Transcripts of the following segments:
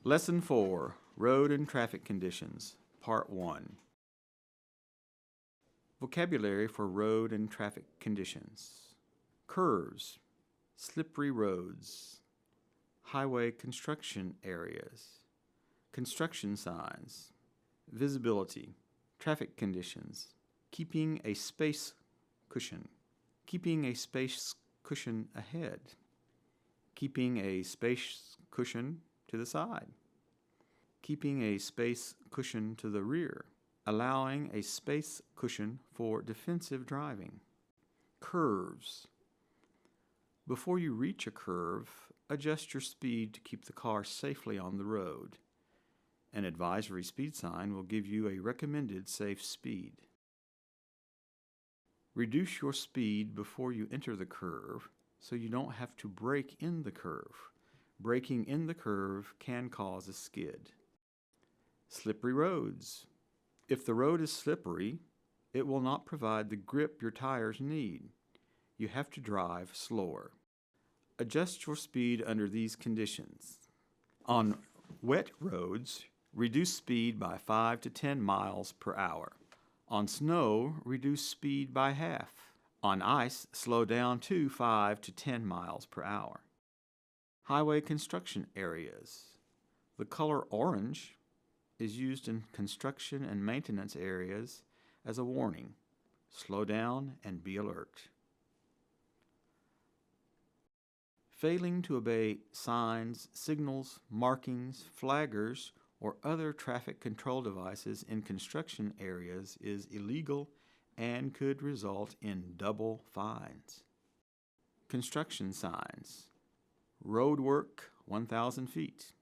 Lesson 4, Road and Traffic Conditions, Part 1. Vocabulary for road and traffic conditions. Curves, slippery roads, highway construction areas, construction signs, visibility, traffic conditions, keeping a space cushion, keeping a space cushion ahead, keeping a space cushion to the side, keeping a space cushion to the rear, allowing a space cushion for defensive driving. Curves. Before you reach a curve, adjust your speed to keep the car safely on the road. An advisory speed sign will give you a recommended safe speed. Reduce your speed before you enter the curve so you don't have to brake in the curve. Braking in the curve can cause a skid. Slippery roads. If the road is slippery, it will not provide the grip your tires need. You have to drive slower. Adjust your speed under these conditions. On wet roads, reduce speed by 5 to 10 miles per hour. On snow, reduce speed by half. On ice, slow down to 5 to 10 miles per hour. Highway construction areas. The color orange is used in construction and maintenance areas as a warning. Slow down and be alert. Failing to obey signs, signals, markings, flaggers, or other traffic control devices in construction areas is illegal and could result in double fines. Construction signs. Road work, 1,000 feet.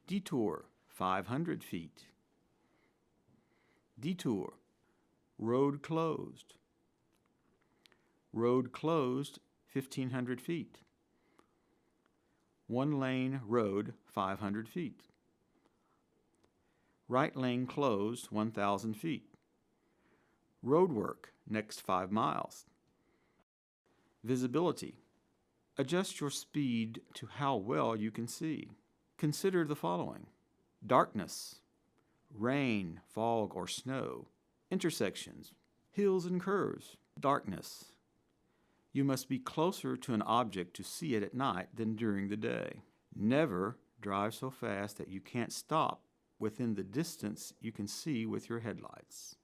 Detour, 500 feet. Detour. Road closed. Road closed, 1,500 feet. One lane road, 500 feet. Right lane closed, 1,000 feet. Road work, next 5 miles. Visibility. Adjust your speed to how well you can see. Consider the following: darkness, rain, fog, or snow, intersections, hills and curves, darkness. You must be closer to an object to see it at night than during the day. Never drive so fast that you can't stop within the distance you can see with your headlights.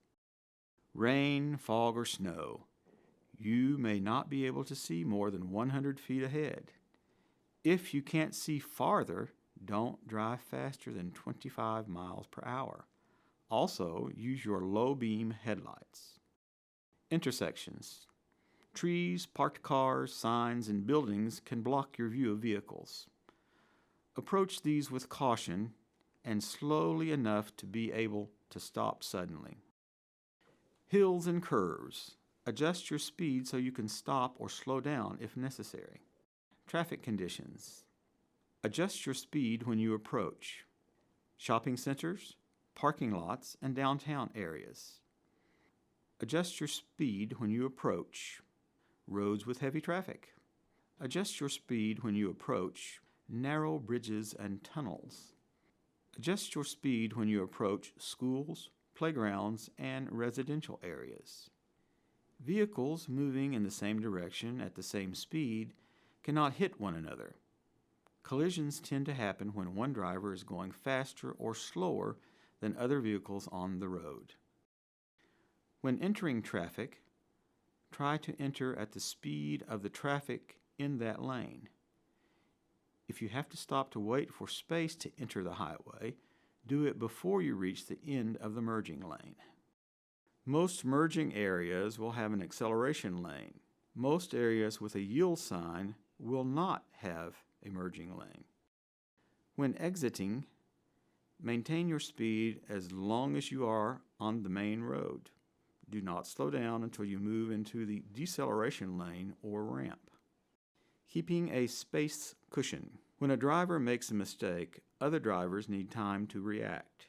Rain, fog, or snow. You may not be able to see more than 100 feet ahead. If you can't see farther, don't drive faster than 25 miles per hour. Also, use your low beam headlights. Intersections. Trees, parked cars, signs, and buildings can block your view of vehicles. Approach these with caution and slowly enough to be able to stop suddenly. Hills and curves. Adjust your speed so you can stop or slow down if necessary. Traffic conditions. Adjust your speed when you approach shopping centers, parking lots, and downtown areas. Adjust your speed when you approach roads with heavy traffic. Adjust your speed when you approach narrow bridges and tunnels. Adjust your speed when you approach schools, playgrounds, and residential areas. Vehicles moving in the same direction at the same speed cannot hit one another. Collisions tend to happen when one driver is going faster or slower than other vehicles on the road. When entering traffic, try to enter at the speed of the traffic in that lane. If you have to stop to wait for space to enter the highway, do it before you reach the end of the merging lane. Most merging areas will have an acceleration lane. Most areas with a yield sign will not have a merging lane. When exiting, maintain your speed as long as you are on the main road. Do not slow down until you move into the deceleration lane or ramp. Keeping a space cushion. When a driver makes a mistake, other drivers need time to react.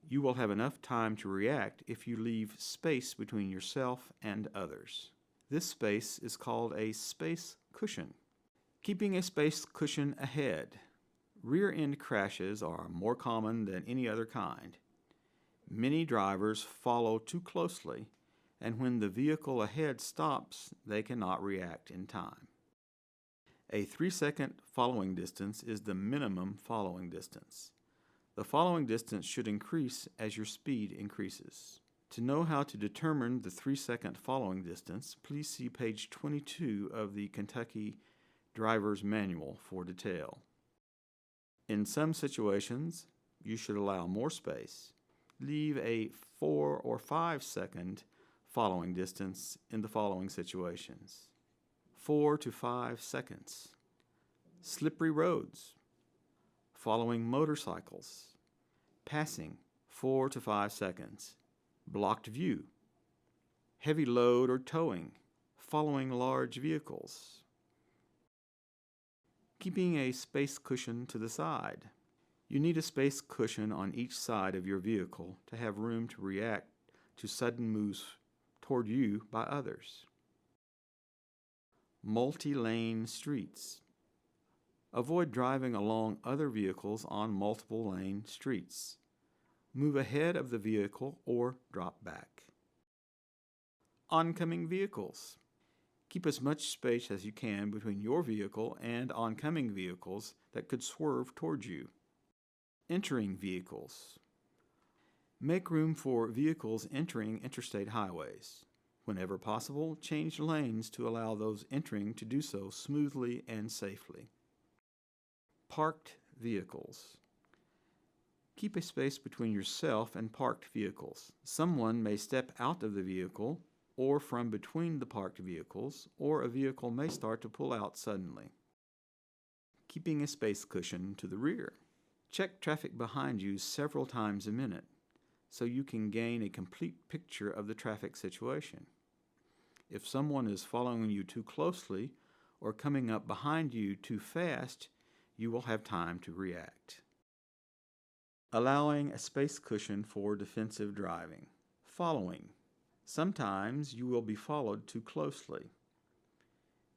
You will have enough time to react if you leave space between yourself and others. This space is called a space cushion. Keeping a space cushion ahead. Rear-end crashes are more common than any other kind. Many drivers follow too closely, and when the vehicle ahead stops, they cannot react in time. A 3-second following distance is the minimum following distance. The following distance should increase as your speed increases. To know how to determine the 3-second following distance, please see page 22 of the Kentucky Driver's Manual for detail. In some situations, you should allow more space. Leave a 4 or 5-second following distance in the following situations. 4 to 5 seconds. Slippery roads. Following motorcycles. Passing. 4 to 5 seconds. Blocked view. Heavy load or towing. Following large vehicles. Keeping a space cushion to the side. You need a space cushion on each side of your vehicle to have room to react to sudden moves toward you by others. Multi-lane streets. Avoid driving along other vehicles on multiple-lane streets. Move ahead of the vehicle or drop back. Oncoming vehicles. Keep as much space as you can between your vehicle and oncoming vehicles that could swerve towards you. Entering vehicles. Make room for vehicles entering interstate highways. Whenever possible, change lanes to allow those entering to do so smoothly and safely. Parked vehicles. Keep a space between yourself and parked vehicles. Someone may step out of the vehicle or from between the parked vehicles, or a vehicle may start to pull out suddenly. Keeping a space cushion to the rear. Check traffic behind you several times a minute so you can gain a complete picture of the traffic situation. If someone is following you too closely or coming up behind you too fast, you will have time to react. Allowing a space cushion for defensive driving. Following. Sometimes you will be followed too closely.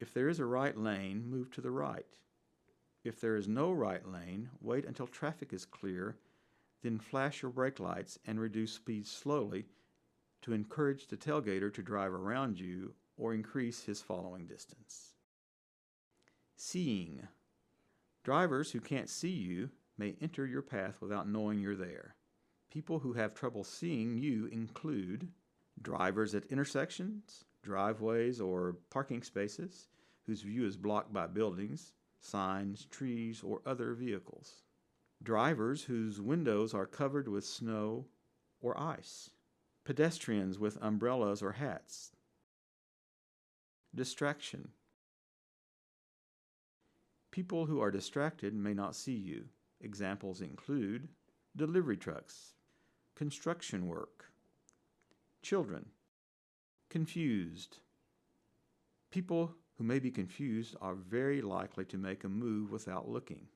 If there is a right lane, move to the right. If there is no right lane, wait until traffic is clear, then flash your brake lights and reduce speed slowly to encourage the tailgater to drive around you or increase his following distance. Seeing. Drivers who can't see you may enter your path without knowing you're there. People who have trouble seeing you include drivers at intersections, driveways, or parking spaces whose view is blocked by buildings, signs, trees, or other vehicles. Drivers whose windows are covered with snow or ice. Pedestrians with umbrellas or hats. Distraction. People who are distracted may not see you. Examples include delivery trucks, construction work, children. Confused. People who may be confused are very likely to make a move without looking.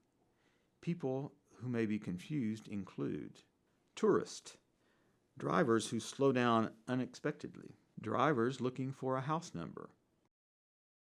People who may be confused include tourist, drivers who slow down unexpectedly, drivers looking for a house number,